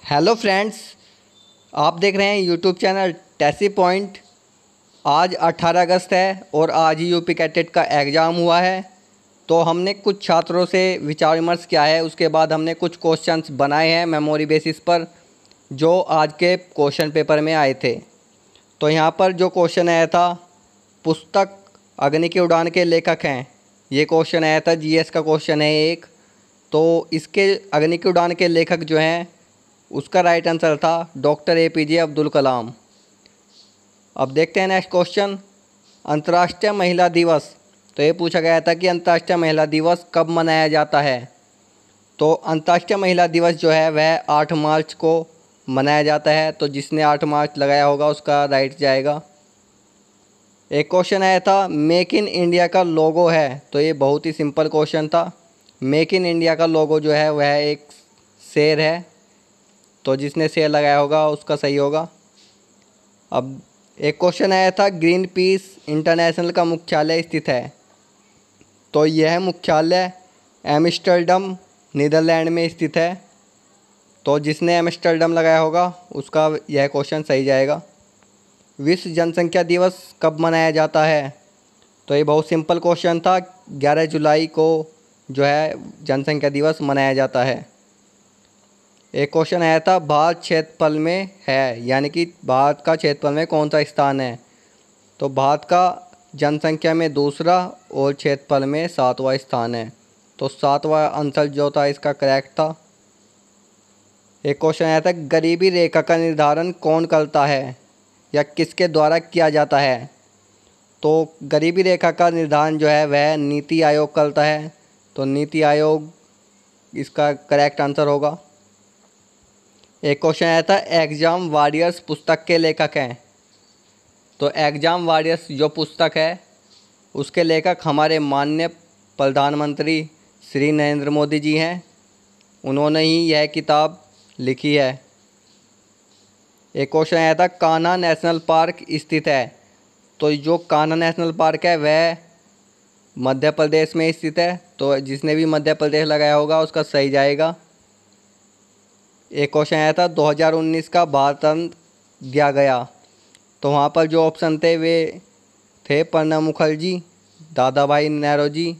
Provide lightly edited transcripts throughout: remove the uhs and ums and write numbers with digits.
Hello friends, आप देख रहे हैं यूट्यूब चैनल टेसी पॉइंट। आज 18 अगस्त है और आज ही यूपी कैटेट का एग्ज़ाम हुआ है। तो हमने कुछ छात्रों से विचार विमर्श किया है, उसके बाद हमने कुछ क्वेश्चंस बनाए हैं मेमोरी बेसिस पर जो आज के क्वेश्चन पेपर में आए थे। तो यहाँ पर जो क्वेश्चन आया था, पुस्तक अग्नि की उड़ान के लेखक हैं, ये क्वेश्चन आया था। जीएस का क्वेश्चन है एक। तो इसके अग्नि की उड़ान के लेखक जो हैं, उसका राइट आंसर था डॉक्टर एपीजे अब्दुल कलाम। अब देखते हैं नेक्स्ट क्वेश्चन, अंतर्राष्ट्रीय महिला दिवस। तो ये पूछा गया था कि अंतर्राष्ट्रीय महिला दिवस कब मनाया जाता है। तो अंतर्राष्ट्रीय महिला दिवस जो है वह 8 मार्च को मनाया जाता है। तो जिसने 8 मार्च लगाया होगा उसका राइट जाएगा। एक क्वेश्चन आया था, मेक इन इंडिया का लोगो है। तो ये बहुत ही सिंपल क्वेश्चन था। मेक इन इंडिया का लोगो जो है वह एक शेर है। तो जिसने शेर लगाया होगा उसका सही होगा। अब एक क्वेश्चन आया था, ग्रीन पीस इंटरनेशनल का मुख्यालय स्थित है। तो यह मुख्यालय एम्स्टर्डम नीदरलैंड में स्थित है। तो जिसने एम्स्टर्डम लगाया होगा उसका यह क्वेश्चन सही जाएगा। विश्व जनसंख्या दिवस कब मनाया जाता है। तो ये बहुत सिंपल क्वेश्चन था। 11 जुलाई को जो है जनसंख्या दिवस मनाया जाता है। एक क्वेश्चन आया था, भारत क्षेत्रफल में है, यानी कि भारत का क्षेत्रफल में कौन सा स्थान है। तो भारत का जनसंख्या में दूसरा और क्षेत्रफल में 7वां स्थान है। तो 7वां आंसर जो था इसका करेक्ट था। एक क्वेश्चन आया था, गरीबी रेखा का निर्धारण कौन करता है या किसके द्वारा किया जाता है। तो गरीबी रेखा का निर्धारण जो है वह नीति आयोग करता है। तो नीति आयोग इसका करेक्ट आंसर होगा। एक क्वेश्चन आया था, एग्जाम वॉरियर्स पुस्तक के लेखक हैं। तो एग्जाम वॉरियर्स जो पुस्तक है उसके लेखक हमारे माननीय प्रधानमंत्री श्री नरेंद्र मोदी जी हैं। उन्होंने ही यह किताब लिखी है। एक क्वेश्चन आया था, कान्हा नेशनल पार्क स्थित है। तो जो कान्हा नेशनल पार्क है वह मध्य प्रदेश में स्थित है। तो जिसने भी मध्य प्रदेश लगाया होगा उसका सही जाएगा। एक क्वेश्चन आया था, 2019 का भारत रत्न दिया गया। तो वहाँ पर जो ऑप्शन थे वे थे प्रणब मुखर्जी, दादा भाई नौरोजी,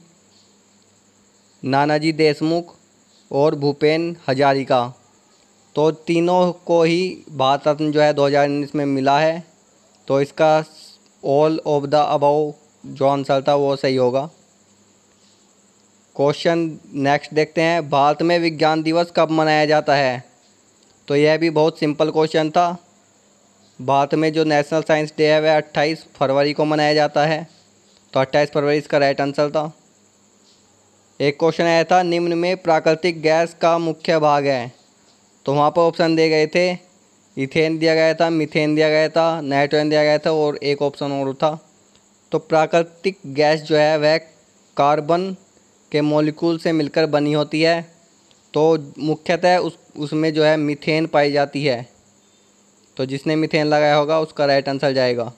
नानाजी देशमुख और भूपेन हजारिका। तो तीनों को ही भारत रत्न जो है 2019 में मिला है। तो इसका ऑल ऑफ द अबव जो आंसर था वो सही होगा। क्वेश्चन नेक्स्ट देखते हैं, भारत में विज्ञान दिवस कब मनाया जाता है। तो यह भी बहुत सिंपल क्वेश्चन था। भारत में जो नेशनल साइंस डे है वह 28 फरवरी को मनाया जाता है। तो 28 फरवरी इसका राइट आंसर था। एक क्वेश्चन आया था, निम्न में प्राकृतिक गैस का मुख्य भाग है। तो वहाँ पर ऑप्शन दिए गए थे, इथेन दिया गया था, मीथेन दिया गया था, नाइट्रोजन दिया गया था और एक ऑप्शन और था। तो प्राकृतिक गैस जो है वह कार्बन के मॉलिक्यूल से मिलकर बनी होती है। तो मुख्यतः उसमें जो है मीथेन पाई जाती है। तो जिसने मीथेन लगाया होगा उसका राइट आंसर जाएगा।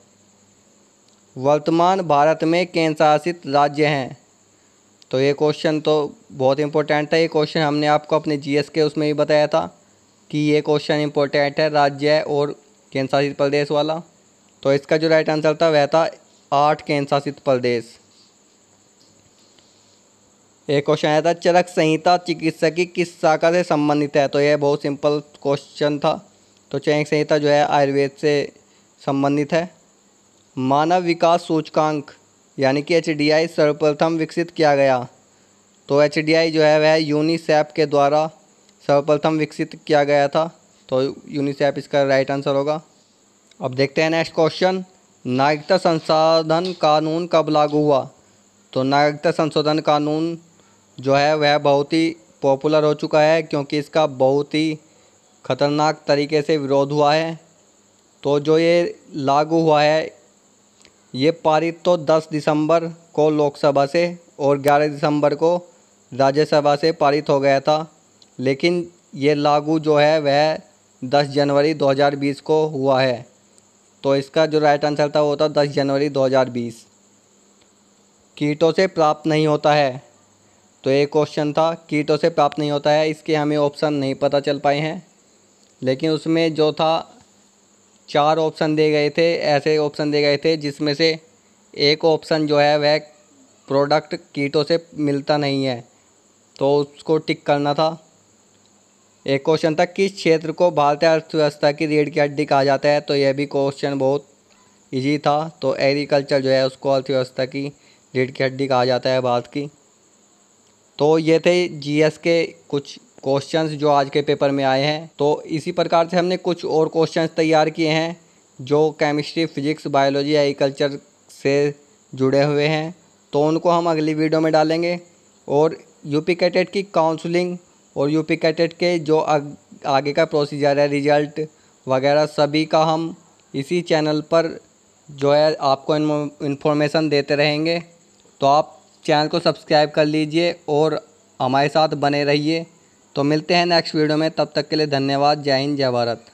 वर्तमान भारत में केंद्र शासित राज्य हैं। तो ये क्वेश्चन तो बहुत इंपॉर्टेंट था। ये क्वेश्चन हमने आपको अपने जीएस के उसमें ही बताया था कि ये क्वेश्चन इंपॉर्टेंट है, राज्य और केंद्र शासित प्रदेश वाला। तो इसका जो राइट आंसर था वह था 8 केंद्र शासित प्रदेश। एक क्वेश्चन आया था, चरक संहिता चिकित्सकी किस शाखा से संबंधित है। तो यह बहुत सिंपल क्वेश्चन था। तो चरक संहिता जो है आयुर्वेद से संबंधित है। मानव विकास सूचकांक यानी कि एचडीआई सर्वप्रथम विकसित किया गया। तो एचडीआई जो है वह यूनिसेफ के द्वारा सर्वप्रथम विकसित किया गया था। तो यूनिसेफ इसका राइट आंसर होगा। अब देखते हैं नेक्स्ट क्वेश्चन, नागरिकता संशोधन कानून कब लागू हुआ। तो नागरिकता संशोधन कानून जो है वह बहुत ही पॉपुलर हो चुका है क्योंकि इसका बहुत ही ख़तरनाक तरीके से विरोध हुआ है। तो जो ये लागू हुआ है ये पारित तो 10 दिसंबर को लोकसभा से और 11 दिसंबर को राज्यसभा से पारित हो गया था। लेकिन ये लागू जो है वह 10 जनवरी 2020 को हुआ है। तो इसका जो राइट आंसर था वो था 10 जनवरी 2020। कीटों से प्राप्त नहीं होता है। तो एक क्वेश्चन था, कीटों से प्राप्त नहीं होता है, इसके हमें ऑप्शन नहीं पता चल पाए हैं। लेकिन उसमें जो था 4 ऑप्शन दे गए थे, ऐसे ऑप्शन दे गए थे जिसमें से एक ऑप्शन जो है वह प्रोडक्ट कीटों से मिलता नहीं है, तो उसको टिक करना था। एक क्वेश्चन था किस क्षेत्र को भारतीय अर्थव्यवस्था की रीढ़ की हड्डी कहा जाता है, तो यह भी क्वेश्चन बहुत इजी था। तो एग्रीकल्चर जो है उसको अर्थव्यवस्था की रीढ़ की हड्डी कहा जाता है भारत की। तो ये थे जीएस के कुछ क्वेश्चंस जो आज के पेपर में आए हैं। तो इसी प्रकार से हमने कुछ और क्वेश्चंस तैयार किए हैं जो केमिस्ट्री, फिजिक्स, बायोलॉजी, एग्रीकल्चर से जुड़े हुए हैं, तो उनको हम अगली वीडियो में डालेंगे। और यूपी कैटेट की काउंसलिंग और यूपी कैटेट के जो आगे का प्रोसीजर है, रिजल्ट वगैरह सभी का हम इसी चैनल पर जो है आपको इन्फॉर्मेशन देते रहेंगे। तो आप चैनल को सब्सक्राइब कर लीजिए और हमारे साथ बने रहिए। तो मिलते हैं नेक्स्ट वीडियो में, तब तक के लिए धन्यवाद। जय हिंद, जय भारत।